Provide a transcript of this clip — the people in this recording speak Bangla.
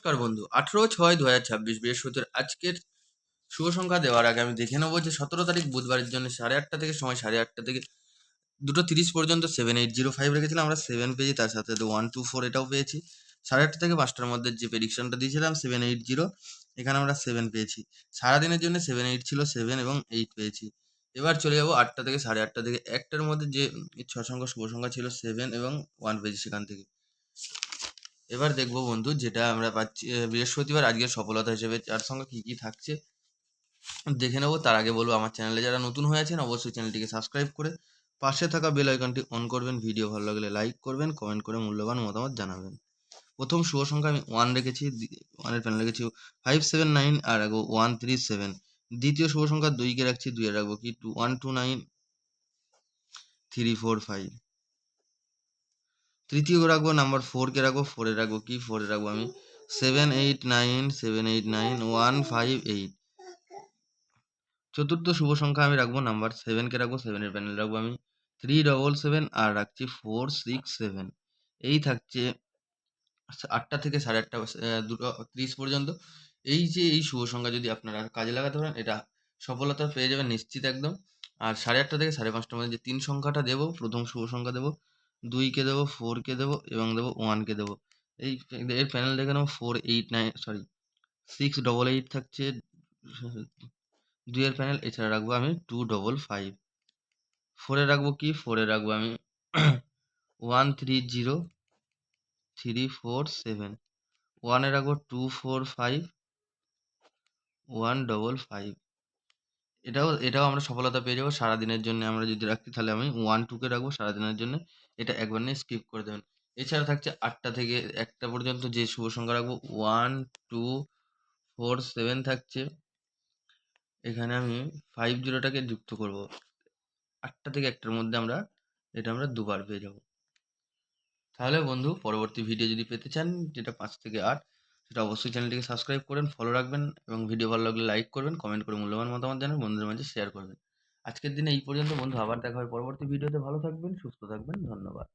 নমস্কার বন্ধু, 18/6/2026 বৃহস্পতিবার আজকের শুভ সংখ্যা দেওয়ার আগে আমি দেখে নেবো যে 17 তারিখ বুধবারের জন্য 8:30 থেকে সময় 8:30 থেকে 2:30 পর্যন্ত 7805 রেখেছিলাম, আমরা 7 পেয়েছি, তার সাথে 124 এটাও পেয়েছি। 8:30 থেকে 5টার মধ্যে যে প্রেডিকশনটা দিয়েছিলাম 780, এখানে আমরা 7 পেয়েছি। সারাদিনের জন্য 7-8 ছিল, 7 এবং 8 পেয়েছি। এবার চলে যাবো 8টা থেকে 8:30 থেকে 1টার মধ্যে যে ছ সংখ্যা শুভ সংখ্যা ছিল 7 এবং 1 পেয়েছি সেখান থেকে। এবার দেখবো বন্ধু যেটা আমরা পাচ্ছি বৃহস্পতিবার আজকের সফলতা হিসেবে চার সংখ্যা কি কি থাকছে দেখে নেবো। তার আগে বলবো আমার চ্যানেলে যারা নতুন হয়ে আছেন অবশ্যই চ্যানেলটিকে সাবস্ক্রাইব করে পাশে থাকা বেল আইকনটি অন করবেন। ভিডিও ভালো লাগলে লাইক করবেন, কমেন্ট করে মূল্যবান মতামত জানাবেন। প্রথম শুভ সংখ্যা আমি 1 রেখেছি, 1 এর প্যানেল রেখেছি 579 আর রাখবো 137। দ্বিতীয় শুভ সংখ্যা 2 কে রাখছি, 2 এর রাখবো কি 129 345। তৃতীয় রাখবো নাম্বার 4 কে রাখবো, 4 এ রাখবো কি 4 এ রাখবো আমি 789 চতুর্থ শুভ সংখ্যা আমি রাখবো নাম্বার 7 কে রাখবো, 7 এর প্যানেল রাখবো আমি 377 আর রাখছি 467। এই থাকছে 8টা থেকে 8:30 2:30 পর্যন্ত। এই যে এই শুভ সংখ্যা যদি আপনারা কাজে লাগাতে পারেন এটা সফলতা পেয়ে যাবেন নিশ্চিত একদম। আর 8:30 থেকে 5:30টার মধ্যে যে 3 সংখ্যাটা দেবো, প্রথম শুভ সংখ্যা দেবো 2 কে দেবো, 4 কে দেবো এবং দেবো 1 কে দেবো। এই এর প্যানেল দেখে নেবো 688 থাকছে 2 এর প্যানেল। এছাড়া রাখবো আমি 255। 4 এ রাখবো কি 4 এ রাখবো আমি 130347। 1 এ রাখবো 245155। এটাও আমরা সফলতা পেয়ে যাবো সারাদিনের জন্য। আমরা যদি রাখি তাহলে আমি 1-2 কে রাখবো সারাদিনের জন্য। এটা একবার নিয়ে স্কিপ করে দেবেন। এছাড়া থাকছে 8টা থেকে 1টা পর্যন্ত যে শুভ সংখ্যা রাখবো 1247 থাকছে। এখানে আমি 50টাকে যুক্ত করব। 8টা থেকে 1টার মধ্যে আমরা দুবার পেয়ে যাব। তাহলে বন্ধু পরবর্তী ভিডিও যদি পেতে চান যেটা 5 থেকে 8, সেটা অবশ্যই চ্যানেলটিকে সাবস্ক্রাইব করবেন, ফলো রাখবেন এবং ভিডিও ভালো লাগলে লাইক করবেন, কমেন্ট করে মূল্যবান মতামত জানান, বন্ধুদের মাঝে শেয়ার করবেন। আজকের দিনে এই পর্যন্ত বন্ধু, আবার দেখা হয় পরবর্তী ভিডিওতে। ভালো থাকবেন, সুস্থ থাকবেন, ধন্যবাদ।